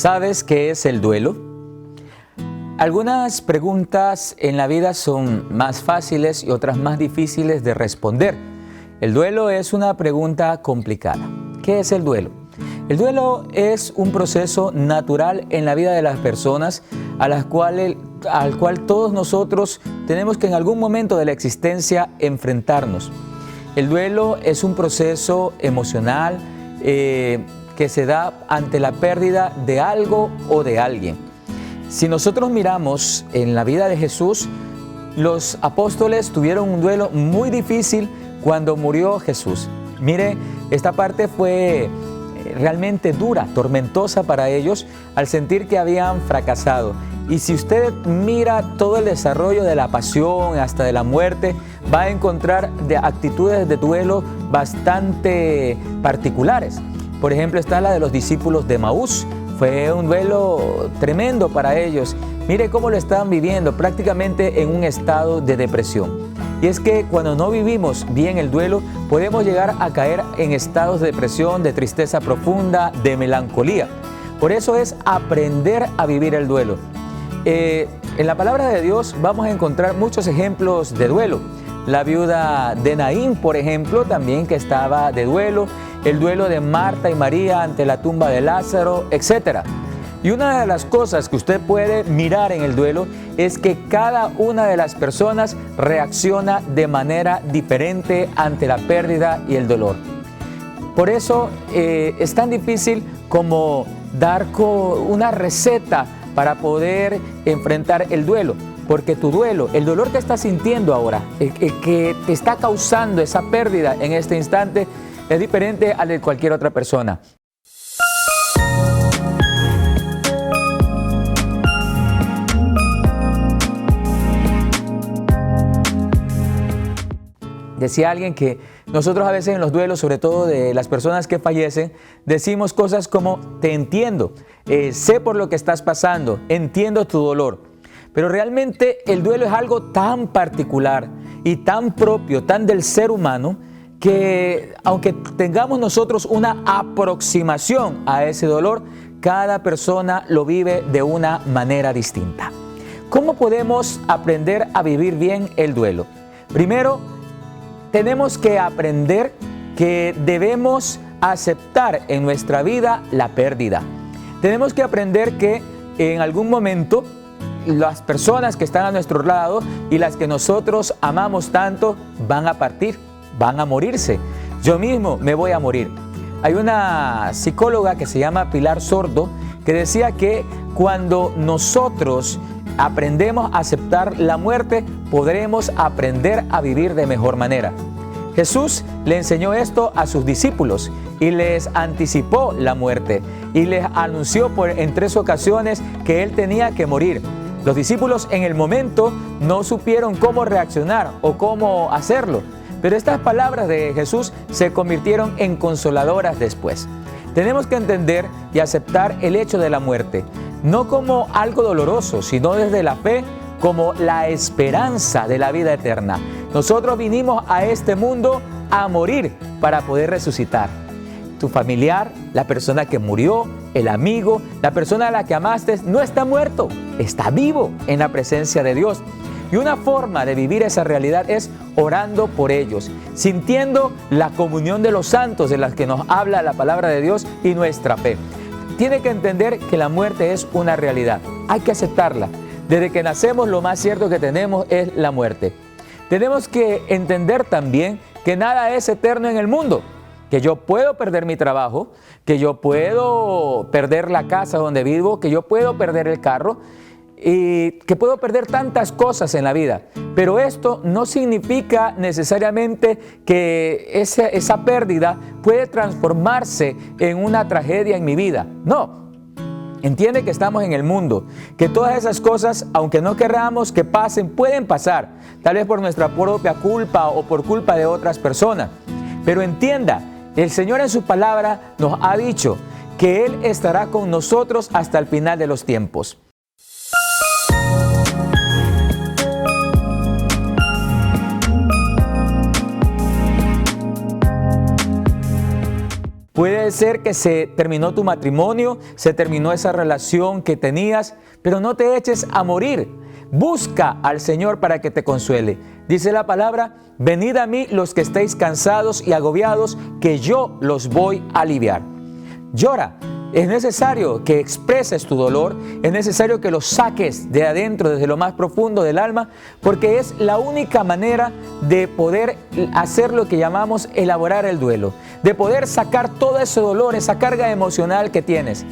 ¿Sabes qué es el duelo? Algunas preguntas en la vida son más fáciles y otras más difíciles de responder. El duelo es una pregunta complicada. ¿Qué es el duelo? El duelo es un proceso natural en la vida de las personas al cual todos nosotros tenemos que en algún momento de la existencia enfrentarnos. El duelo es un proceso emocional que se da ante la pérdida de algo o de alguien. Si nosotros miramos en la vida de Jesús, los apóstoles tuvieron un duelo muy difícil cuando murió Jesús. Mire, esta parte fue realmente dura, tormentosa para ellos al sentir que habían fracasado. Y si usted mira todo el desarrollo de la pasión hasta de la muerte, va a encontrar actitudes de duelo bastante particulares. Por ejemplo, está la de los discípulos de Emaús. Fue un duelo tremendo para ellos. Mire cómo lo estaban viviendo, prácticamente en un estado de depresión. Y es que cuando no vivimos bien el duelo, podemos llegar a caer en estados de depresión, de tristeza profunda, de melancolía. Por eso es aprender a vivir el duelo. En la palabra de Dios vamos a encontrar muchos ejemplos de duelo. La viuda de Naín, por ejemplo, también que estaba de duelo. El duelo de Marta y María ante la tumba de Lázaro, etc. Y una de las cosas que usted puede mirar en el duelo es que cada una de las personas reacciona de manera diferente ante la pérdida y el dolor. Por eso es tan difícil como dar una receta para poder enfrentar el duelo. Porque tu duelo, el dolor que estás sintiendo ahora, que te está causando esa pérdida en este instante, es diferente al de cualquier otra persona. Decía alguien que nosotros a veces en los duelos, sobre todo de las personas que fallecen, decimos cosas como: te entiendo, sé por lo que estás pasando, entiendo tu dolor. Pero realmente el duelo es algo tan particular y tan propio, tan del ser humano, que aunque tengamos nosotros una aproximación a ese dolor, cada persona lo vive de una manera distinta. ¿Cómo podemos aprender a vivir bien el duelo? Primero, tenemos que aprender que debemos aceptar en nuestra vida la pérdida. Tenemos que aprender que en algún momento las personas que están a nuestro lado y las que nosotros amamos tanto van a partir, van a morirse. Yo mismo me voy a morir. Hay una psicóloga que se llama Pilar Sordo que decía que cuando nosotros aprendemos a aceptar la muerte, podremos aprender a vivir de mejor manera. Jesús le enseñó esto a sus discípulos y les anticipó la muerte y les anunció en 3 ocasiones que Él tenía que morir. Los discípulos en el momento no supieron cómo reaccionar o cómo hacerlo, pero estas palabras de Jesús se convirtieron en consoladoras después. Tenemos que entender y aceptar el hecho de la muerte, no como algo doloroso, sino desde la fe, como la esperanza de la vida eterna. Nosotros vinimos a este mundo a morir para poder resucitar. Tu familiar, la persona que murió, el amigo, la persona a la que amaste, no está muerto, está vivo en la presencia de Dios. Y una forma de vivir esa realidad es orando por ellos, sintiendo la comunión de los santos de las que nos habla la palabra de Dios y nuestra fe. Tiene que entender que la muerte es una realidad, hay que aceptarla. Desde que nacemos, lo más cierto que tenemos es la muerte. Tenemos que entender también que nada es eterno en el mundo, que yo puedo perder mi trabajo, que yo puedo perder la casa donde vivo, que yo puedo perder el carro y que puedo perder tantas cosas en la vida. Pero esto no significa necesariamente que esa pérdida puede transformarse en una tragedia en mi vida. No. Entiende que estamos en el mundo, que todas esas cosas, aunque no queramos que pasen, pueden pasar, tal vez por nuestra propia culpa o por culpa de otras personas. Pero entienda, el Señor en su palabra nos ha dicho que Él estará con nosotros hasta el final de los tiempos. Puede ser que se terminó tu matrimonio, se terminó esa relación que tenías, pero no te eches a morir. Busca al Señor para que te consuele. Dice la palabra, venid a mí los que estéis cansados y agobiados, que yo los voy a aliviar. Llora. Es necesario que expreses tu dolor, es necesario que lo saques de adentro, desde lo más profundo del alma, porque es la única manera de poder hacer lo que llamamos elaborar el duelo, de poder sacar todo ese dolor, esa carga emocional que tienes.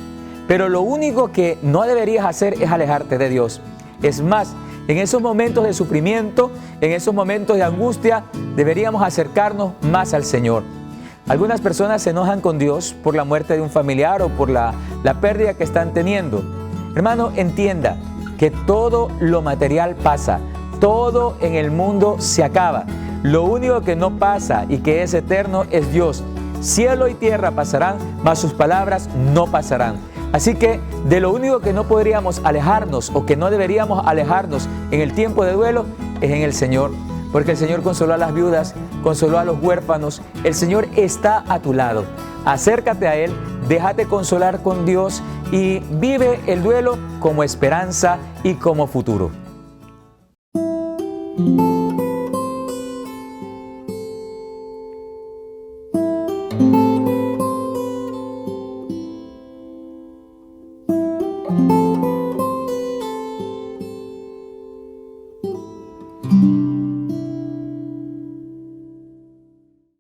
Pero lo único que no deberías hacer es alejarte de Dios. Es más, en esos momentos de sufrimiento, en esos momentos de angustia, deberíamos acercarnos más al Señor. Algunas personas se enojan con Dios por la muerte de un familiar o por la pérdida que están teniendo. Hermano, entienda que todo lo material pasa, todo en el mundo se acaba. Lo único que no pasa y que es eterno es Dios. Cielo y tierra pasarán, mas sus palabras no pasarán. Así que de lo único que no podríamos alejarnos o que no deberíamos alejarnos en el tiempo de duelo es en el Señor. Porque el Señor consoló a las viudas, consoló a los huérfanos. El Señor está a tu lado. Acércate a Él, déjate consolar con Dios y vive el duelo como esperanza y como futuro.